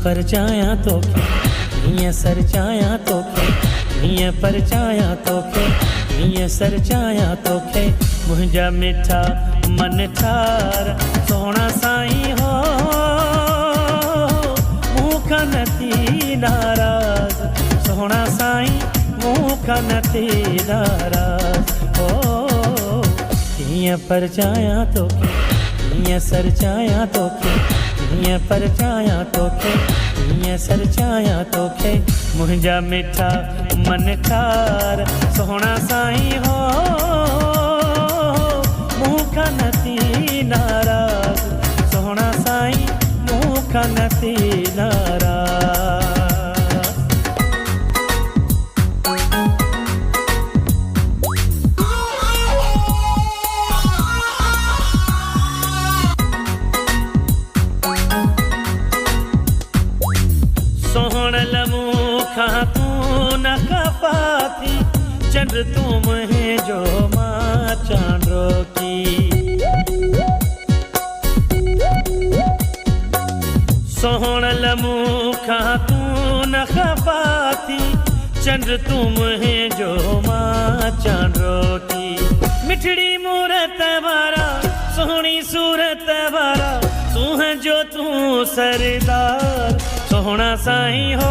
परचाया तोखे हीअं सरचाया तोखे हीअं परचाया तोखे हीअं सरचाया तोखे मुंहिंजा मिठा मन ठार सोना साईं हो मूंखां न थी नाराज़ सोना साईं मूंखां न थी नाराज़ हो हीअं परचाया तोखे हीअं सरचाया तोखे हीअं परचाया तोखे हीअं सरचाया तोखे मुंहिंजा मिठा मन ठार सोना साईं हो मूंखां न थी नाराज़ सोना साईं मूंखां न थी नाराज़ तू न खफा थी चंड तू मुंहिंजो मां चांड्रो की सोहणल मूंखां तू न खफा थी चंड तू मुंहिंजो मां चांड्रो की मिठड़ी मूरत वारा सोहणी सूरत वारा सूह जो तू सरदार सोहणा साईं हो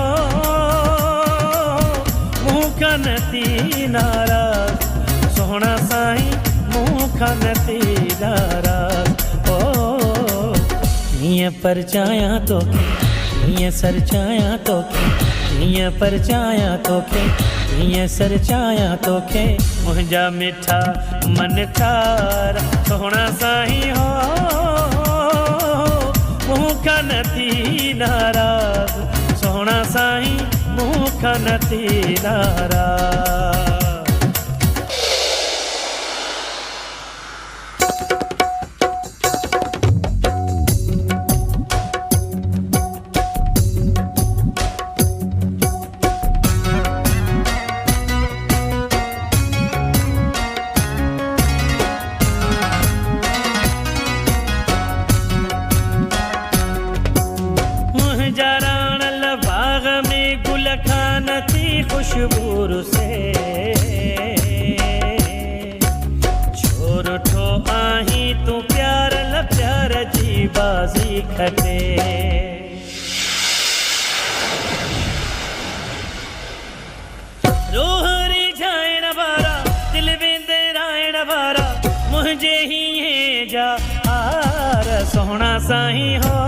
मूंखां न थी नाराज़ सोहणा साईं मूंखां न थी नाराज़ ओ हीअं परचाया तोखे हीअं सरचाया तोखे हीअं परचाया तोखे हीअं सरचाया तोखे मुंहिंजा मिठा मन ठार सोहणा साईं हो मूंखां न थी नाराज़ सोहणा साईं मूंखां न थी नाराज़ खुशबूर से छोर ठो आही तू प्यार ल प्यार जी बाजी खटे रोह रिझाइण वारा दिल वेंदे राइण वारा मुंहिंजे हीअं जा हार सोहणा साईं हो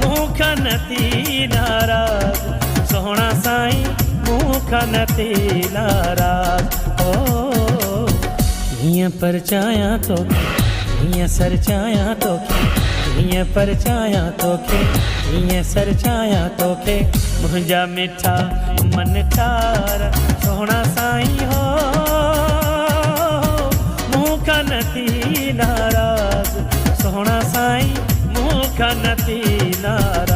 मूंखां न थी नाराज़ सोहणा साईं मूंखां न थी नाराज़ ओ हीअं परचाया तोखे हीअं सरचाया तोखे हीअं परचाया तोखे हीअं सरचाया तोखे मुंहिंजा मिठा मन ठार सोहणा साईं हो मूंखां न थी नाराज़ सोहणा साईं मूंखां न थी नाराज़